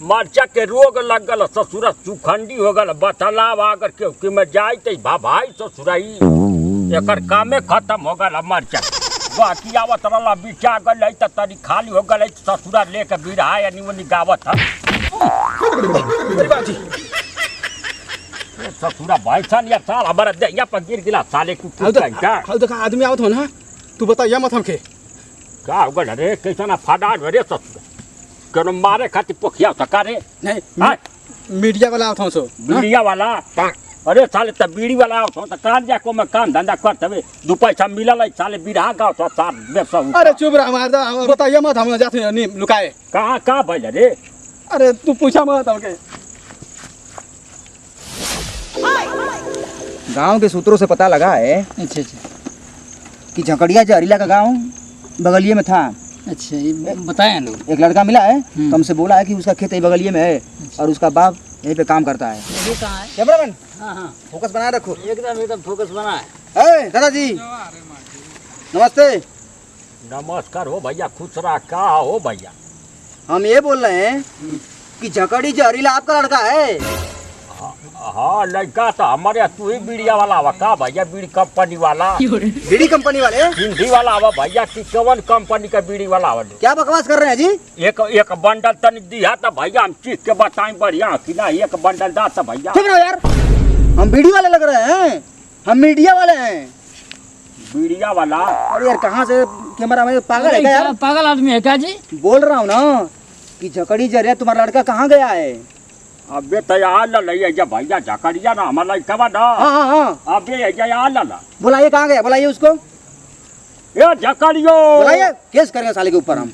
मरचा के रोग लग गल ससुरा सुखंडी हो गल बतलाव अगर के में जाई त भाई ससुराई एकर कामे खत्म हो गल मरचा बाकी आवत रहला बिचा गल त तरी खाली हो गल ससुरा लेके बिरहा या निवनी गावत ह अरे बाजी ससुरा भाई सन या साल हमारा दे या पर गिर गिला साले को क्या हाउ देखा आदमी आवत हो ना तू बता या मत हमके का हो गल रे कैसा फाड़ा रे ससुरा कनो मारे खातिर पोखिया सकारे नहीं हां मीडिया वाला आवत हो सो मीडिया वाला अरे साले त बीड़ी वाला आवत हो त कान जा को में काम धंधा करत हवे दो पैसा मिलल है साले बिरहा गाँव तो सार व्यवसा अरे चुप रह मार दा बता या मत हम जाते नहीं लुकाए कहां का भइल रे अरे तू पूछा मत हमके गांव के सूत्रों से पता लगा है अच्छा कि झकड़िया जहरीला का गांव बगलिए में था। अच्छा ये बताया लोग। एक लड़का मिला है तो हमसे बोला है कि उसका खेत यही बगलिए में है और उसका बाप यहीं पे काम करता है। ये कहाँ है? कैमरामैन हाँ फोकस बनाए रखो। एकदम फोकस बना है। दादाजी नमस्ते। नमस्कार हो भैया खुश रहा का हो भैया हम ये बोल रहे हैं कि झकड़ी जहरीला आपका लड़का है। हाँ लड़का तो हमारे तू ही बीड़िया वाला आवा का भैया बीड़ी कंपनी वाला बीड़ी कंपनी वाले हिंदी वाला आवा भैया की कवन कंपनी का बीड़ी वाला आवा क्या बकवास कर रहे हैं जी। एक बंडल तनी दिया तो भैया हम चीख के बताएं बढ़िया कि ना एक बंडल दा तो भैया ठीक है यार हम बीड़ी वाले लग रहे हैं हम मीडिया वाले हैं। बीड़िया वाला अरे यार कहाँ से कैमरा में पागल है क्या यार? पागल आदमी है क्या जी? बोल रहा हूँ ना कि झकड़ी जहरीला तुम्हारा लड़का कहाँ गया है। अबे तैयार ल जब भैया झकड़िया ना हमारा लड़का बा ना हाँ अबे तैयार ल बुलाइए कहाँ गया बुलाइए उसको ये झकड़ियो बुलाइए केस करेंगे साले के ऊपर हम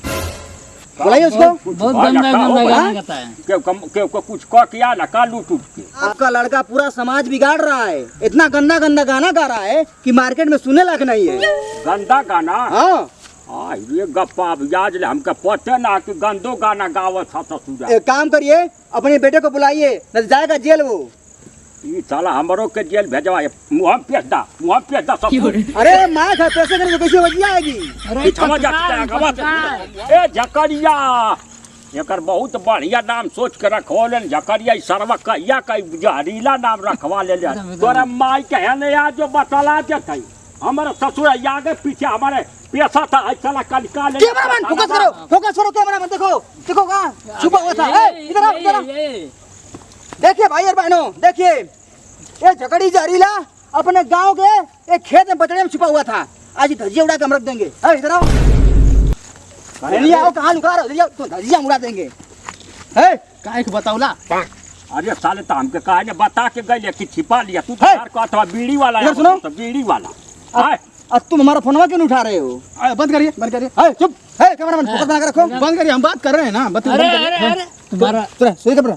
बुलाइए उसको। बहुत गंदा गंदा गाना गाता है। के कुछ कह किया ना का लूट के आपका लड़का पूरा समाज बिगाड़ रहा है। इतना गंदा गंदा गाना गा रहा है कि मार्केट में सुनने लायक नहीं है। गंदा गाना हाँ ये गप्पा याद ले हमके पते ना कि गंदो गाना गावत था ससुरा। एक काम करिए अपने बेटे को बुलाइए न जाएगा जेल वो। ये साला हमरो के जेल भेजवाए मुंह पेच दा सब। अरे माँ का पैसे करके कैसे बची आएगी। समझ ए झकड़िया एकर बहुत बढ़िया नाम सोच के रखवाले झकड़िया सरवा कहिया कई जहरीला नाम रखवा ले तोरा माई के है ने आज जो बतला देते हमारे ससुर आगे पीछे हमारे पैसा था चला कल का ले कैमरामैन फोकस करो कैमरामैन देखो कहाँ छुपा हुआ था। इधर आओ देखिए भाई और बहनों देखिए ये झकड़ी जहरीला अपने गांव के एक खेत में बचड़े में छुपा हुआ था। आज धजिया उड़ा के हम रख देंगे। इधर आओ नहीं आओ कहाँ लुका रहे हो तो धजिया उड़ा देंगे। काहे के बताओला अरे साले तो हमके कहा ने बता के गए कि छिपा लिया तू तो बीड़ी वाला है सुनो तो बीड़ी वाला अब तुम हमारा फोनवा क्यों नहीं उठा रहे हो। बंद करिए चुप है कैमरामैन फोकस बना के रखो। बंद करिए हम बात कर रहे हैं ना बता तुम्हारा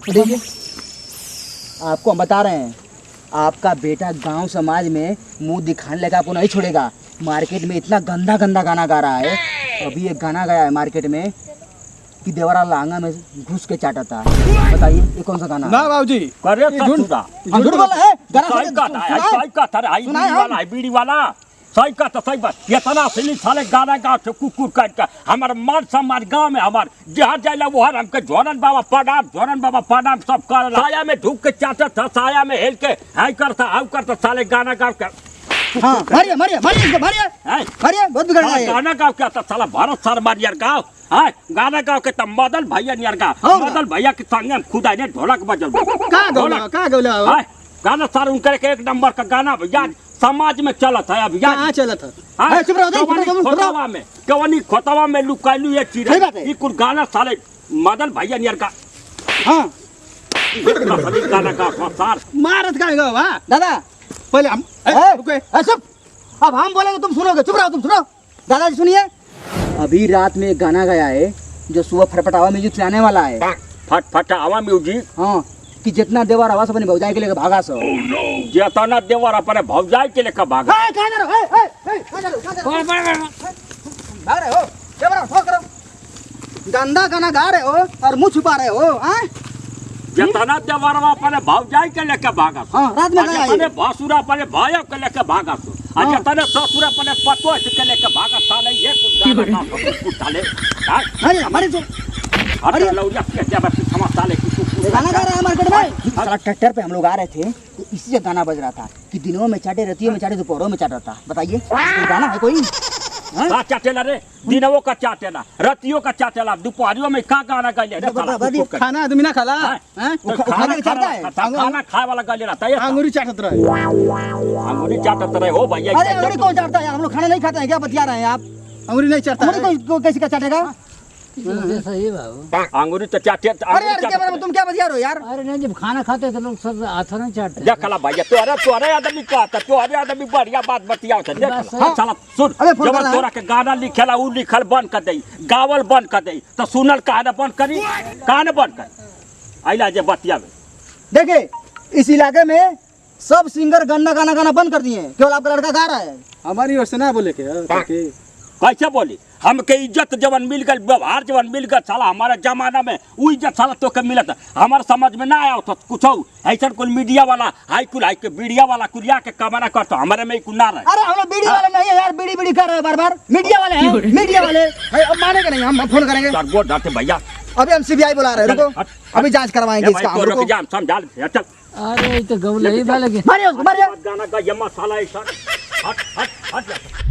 देखिए आपको हम बता रहे हैं आपका बेटा गांव समाज में मुंह दिखाने लगा आपको नहीं छोड़ेगा। मार्केट में इतना गंदा गंदा गाना गा रहा है। अभी एक गाना गया है मार्केट में कि देवरा लांगा में घुस के चाटा था। बताइए ये कौन सा गाना ना बाबूजी करे ससुरा झूठ बोला है सही का बीड़ी वाला सही का तो सही बात इतना सिली साले गाना गाँव से कुकुर काट के हमारे मन समाज गाँव में हमार जहाँ जाए वो हर हमके झोरन बाबा प्रणाम सब कर साया में ढूक के चाटा था साया में हेल के हाई करता साले गाना गा के मारिए बहुत बिगड़ गया गाना गाँव क्या था साला भारत सर मारियर गाँव हाँ गाना गाँव के तब मदन भैया नियर गाँव मदन भैया के संगे खुदा ने ढोलक बजल गाना सर उनके एक नंबर का गाना भैया समाज में चलत है अभी कहाँ चलत है खोतवा में कवनी खोतवा में लुकाइलू ये चिड़ै कुल गाना साले मदन भैया नियर का गाना का सार मारत का वाह दादा पहले हम रुके अब हम बोलेंगे तुम सुनोगे। चुप रहो तुम सुनो। दादाजी सुनिए अभी रात में एक गाना गया है जो सुबह फटफटावा म्यूजिक से आने वाला है। फटफटावा म्यूजिक हाँ कि जितना देवर आवाज अपने भौजाई के लेकर भागा सो जितना देवर अपने भौजाई के लेकर भागा भाग रहे हो क्या गंदा गाना गा रहे हो और मुंह छुपा रहे हो। जितना देवर अपने भौजाई के लेकर भागा रात में अपने भसुरा अपने भाई के लेकर भागा सो जितने ससुर अपने पतो के लेकर भागा साले ये कुछ गाना हमारे अरे लौरिया क्या बात थमा साले कुकुर गाना गा रहा है मार्केट में। साला ट्रैक्टर पे हम लोग आ रहे थे तो इसी से गाना बज रहा था कि दिनों में चाटे, रतियों में चाटे, दोपहरों में चाटा था। बताइए कोई गाना है कोई? का चाटेला रे, दिनों का चाटेला, रतियों का चाटेला, दोपहरियों में का गाना गाले रे साला कुकुर। खाना आदमी ना खाला हैं? खाना चाटता है। खाना खाए वाला गाले रहता है। अंगूरी चाटत रहे। अंगूरी चाटत रहे हो भैया। अरे अंगूरी कौन चाटता है? हम लोग खाना नहीं खाते हैं क्या बतिया रहे हैं आप? अंगूरी नहीं चाटता है। अंगूरी को कैसे का चाटेगा? सही बाबू। अंगूरी तो चाटे। अरे यार क्या तुम क्या बतिया रहे हो यार? अरे नहीं, जब खाना खाते तो लोग सब हाथों नहीं चाटते। देखला भैया तोरे आदमी कहता, तोरे आदमी बढ़िया बात बतियाओ था। देख साला सुन, जब तोरा के गाना लिखेला उ लिखल बंद कर दई, गावल बंद कर दई, तो सुनल काहे बंद करी? काहे बंद कर आइला जे बतियावे। देखिए इस इलाके में सब सिंगर गाना गाना बंद कर दिए, केवल आपका लड़का गा रहा है। हमारी ओर से ना बोले के कैसे बोली? हमके इज्जत जवन मिल गल, व्यवहार जवन मिल गल साला हमारे जमाना में, उ इज्जत साला तो के मिलत। हमारे समझ में ना आया तो कुछ ऐसा कुल मीडिया वाला हाई कुल हाई के मीडिया वाला कुलिया के कमाना करता, हमारे में कुल ना रहे। अरे हम लोग बीड़ी वाले नहीं है यार, बीड़ी बीड़ी कर रहे हैं बार-बार। मीडिया वाले हैं, मीडिया वाले। अब मानेंगे नहीं, हम फोन करेंगे। सरगोट डांटे भैया। अभी हम सीबीआई बुला रहे हैं, रुको अभी जांच करवाएंगे इसका। हम रुक जा, समझा ले चल। अरे ये तो गौले ही वाले के मारिए उसको, मारिए। गाना का ये मसाला ऐसा हट हट हट।